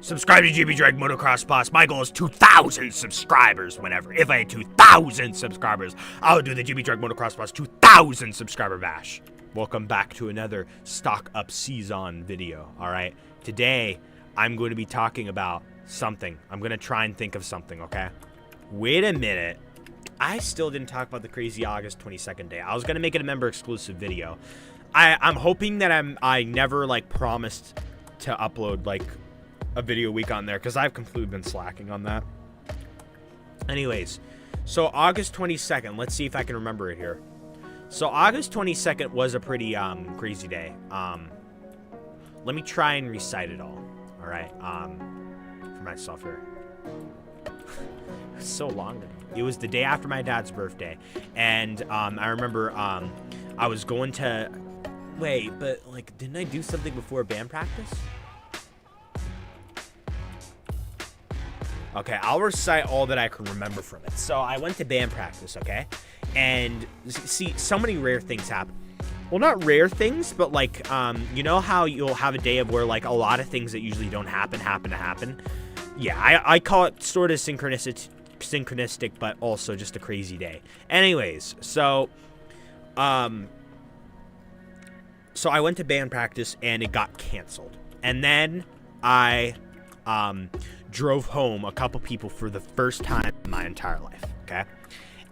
Subscribe to dragmotoxboss. My goal is 2,000 subscribers. If I had 2,000 subscribers, I would do the dragmotoxboss 2,000 subscriber bash. Welcome back to another stock up season video. All right, today I'm going to be talking about something. I'm going to try and think of something. Okay, wait a minute. I still didn't talk about the crazy August 22nd day. I was going to make it a member exclusive video. I'm hoping that I never like promised to upload like a video a week on there, because I've completely been slacking on that. Anyways, so August 22nd, let's see if I can remember it here. So August 22nd was a pretty crazy day. Let me try and recite it all. All right, for myself here. It's so long ago. It was the day after my dad's birthday, and I remember I was going to wait, but like, didn't I do something before band practice? Okay, I'll recite all that I can remember from it. So I went to band practice, okay? And see, so many rare things happen. Well, not rare things, but like, you know how you'll have a day of where like a lot of things that usually don't happen to happen? Yeah, I call it sort of synchronistic, but also just a crazy day. Anyways, so I went to band practice and it got canceled. And then I drove home a couple people for the first time in my entire life, okay?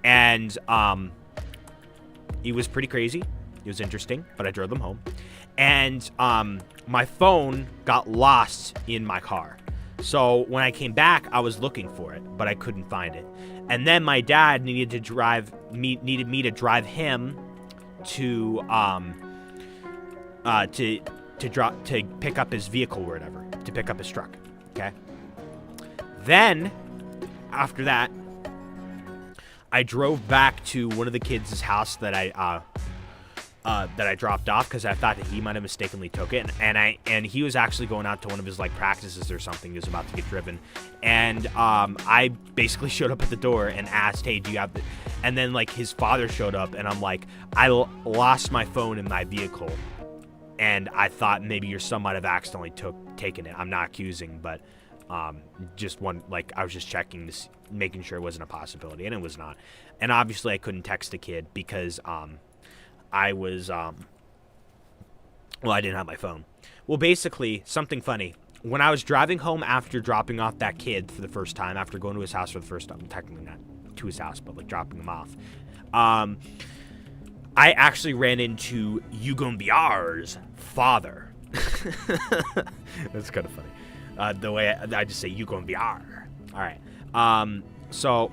And it was pretty crazy. It was interesting, but I drove them home. And my phone got lost in my car. So when I came back, I was looking for it, but I couldn't find it. And then my dad needed me to drive him to pick up his vehicle or whatever, to pick up his truck, okay? Then, after that, I drove back to one of the kids' house that I dropped off, because I thought that he might have mistakenly took it, and he was actually going out to one of his like practices or something. He was about to get driven, and I basically showed up at the door and asked, "Hey, do you have the?" And then like his father showed up, and I'm like, "I lost my phone in my vehicle, and I thought maybe your son might have accidentally taken it. I'm not accusing, but." Just one, like, I was just checking this, making sure it wasn't a possibility, and it was not. And obviously I couldn't text the kid because I was well, I didn't have my phone. Well, basically, something funny, when I was driving home after dropping off that kid for the first time, after going to his house for the first time, technically not to his house, but like dropping him off, I actually ran into UGONBR's father. That's kind of funny. The way I just say UGONBR. All right. So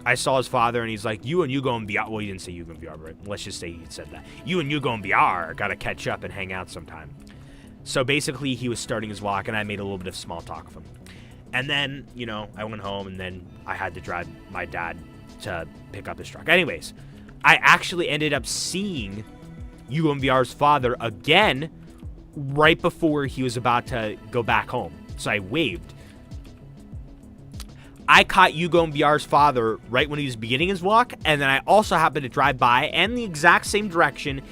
I saw his father, and he's like, "You and UGONBR." Well, he didn't say UGONBR, but let's just say he said that. "You and UGONBR got to catch up and hang out sometime." So basically, he was starting his walk, and I made a little bit of small talk with him. And then, you know, I went home, and then I had to drive my dad to pick up his truck. Anyways, I actually ended up seeing UGONBR's father again right before he was about to go back home. So I waved. I caught UGONBR's father right when he was beginning his walk, and then I also happened to drive by and the exact same direction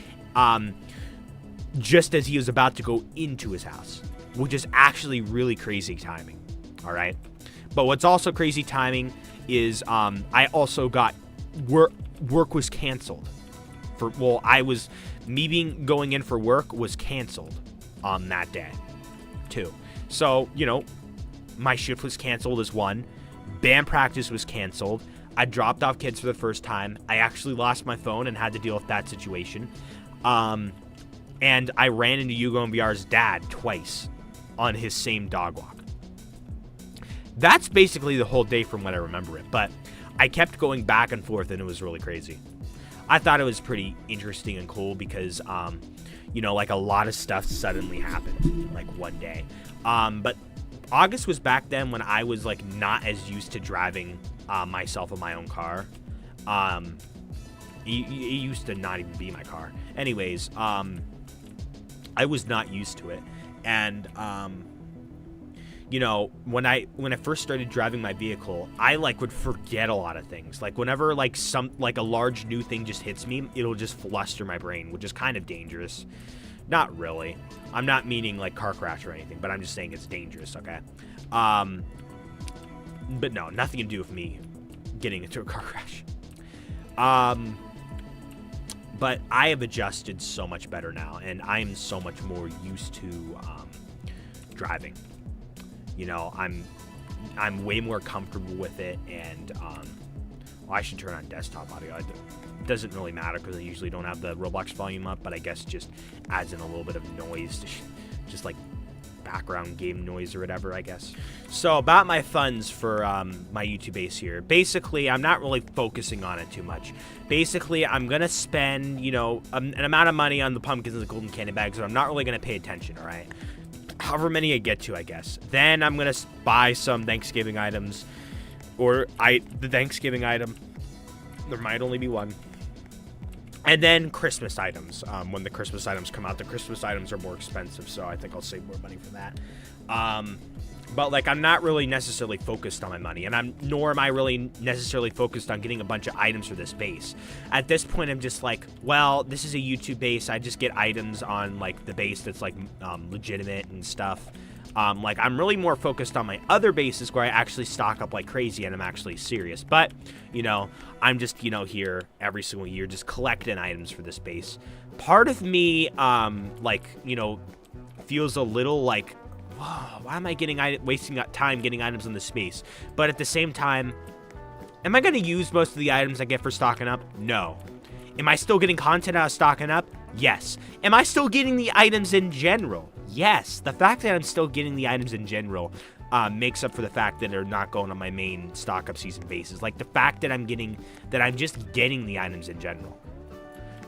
just as he was about to go into his house, which is actually really crazy timing, all right? But what's also crazy timing is I also got work was canceled. Going in for work was canceled on that day too. So, you know, my shift was canceled as one. Band practice was canceled. I dropped off kids for the first time. I actually lost my phone and had to deal with that situation. And I ran into UGONBR's dad twice on his same dog walk. That's basically the whole day from when I remember it. But I kept going back and forth, and it was really crazy. I thought it was pretty interesting and cool because, you know, like a lot of stuff suddenly happened like one day. But August was back then when I was like not as used to driving myself in my own car. It used to not even be my car. Anyways, I was not used to it. And, you know, when I first started driving my vehicle, I like would forget a lot of things. Like whenever like a large new thing just hits me, it'll just fluster my brain, which is kind of dangerous. Not really. I'm not meaning like car crash or anything, but I'm just saying it's dangerous, okay? But no, nothing to do with me getting into a car crash. But I have adjusted so much better now, and I'm so much more used to driving. You know, I'm way more comfortable with it, and well, I should turn on desktop audio. It doesn't really matter because I usually don't have the Roblox volume up, but I guess just adds in a little bit of noise to just like background game noise or whatever, I guess. So about my funds for my YouTube base here, basically I'm not really focusing on it too much. Basically I'm gonna spend, you know, an amount of money on the pumpkins and the golden candy bags, but I'm not really gonna pay attention, all right? However many I get to, I guess. Then I'm gonna buy some Thanksgiving items, or the Thanksgiving item, there might only be one. And then Christmas items. When the Christmas items come out, the Christmas items are more expensive, so I think I'll save more money for that. But like, I'm not really necessarily focused on my money, and nor am I really necessarily focused on getting a bunch of items for this base. At this point, I'm just like, well, this is a YouTube base. I just get items on like the base that's like legitimate and stuff. Like, I'm really more focused on my other bases where I actually stock up like crazy and I'm actually serious. But, you know, I'm just, you know, here every single year just collecting items for this base. Part of me, like, you know, feels a little like, whoa, why am I wasting time getting items on this base? But at the same time, am I going to use most of the items I get for stocking up? No. Am I still getting content out of stocking up? Yes. Am I still getting the items in general? Yes. The fact that I'm still getting the items in general makes up for the fact that they're not going on my main stock up season bases. Like the fact that I'm just getting the items in general.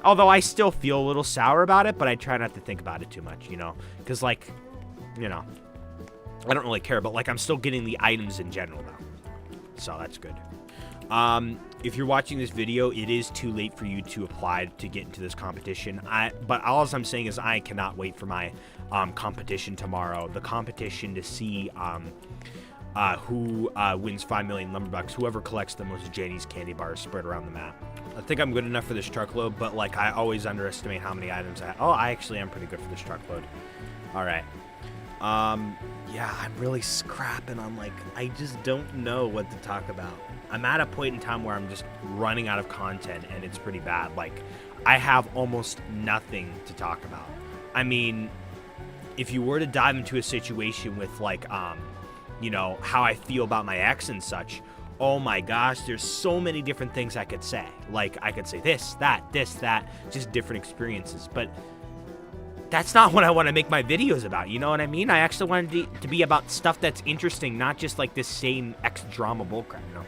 Although I still feel a little sour about it, but I try not to think about it too much, you know, because like, you know, I don't really care, but like I'm still getting the items in general now. So that's good. If you're watching this video, it is too late for you to apply to get into this competition. But all I'm saying is I cannot wait for my competition tomorrow. The competition to see who wins 5 million lumberbucks. Whoever collects the most Jenny's candy bars spread around the map. I think I'm good enough for this truckload, but like I always underestimate how many items I have. Oh, I actually am pretty good for this truckload. All right. Yeah, I'm really scrapping on like, I just don't know what to talk about. I'm at a point in time where I'm just running out of content and it's pretty bad. Like, I have almost nothing to talk about. I mean, if you were to dive into a situation with like, you know, how I feel about my ex and such, oh my gosh, there's so many different things I could say. Like, I could say this, that, just different experiences. But that's not what I want to make my videos about, you know what I mean? I actually wanted it to be about stuff that's interesting, not just like this same ex-drama bullcrap, you know?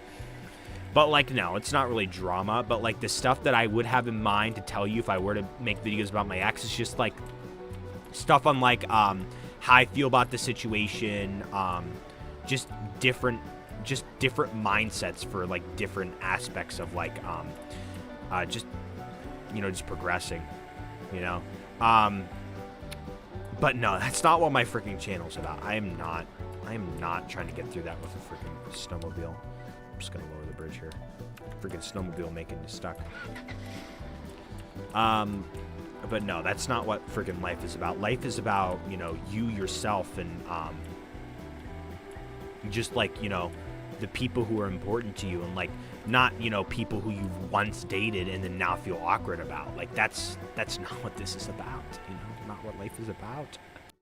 But like, no, it's not really drama, but like the stuff that I would have in mind to tell you if I were to make videos about my ex is just like stuff on like how I feel about the situation, just different mindsets for like different aspects of like just, you know, just progressing, you know? But no, that's not what my freaking channel's about. I am not trying to get through that with a freaking snowmobile. I'm just gonna lower the bridge here. Freaking snowmobile making me stuck. But no, that's not what freaking life is about. Life is about, you know, you yourself and just like, you know, the people who are important to you, and like not, you know, people who you've once dated and then now feel awkward about. Like that's not what this is about, you know, not what life is about.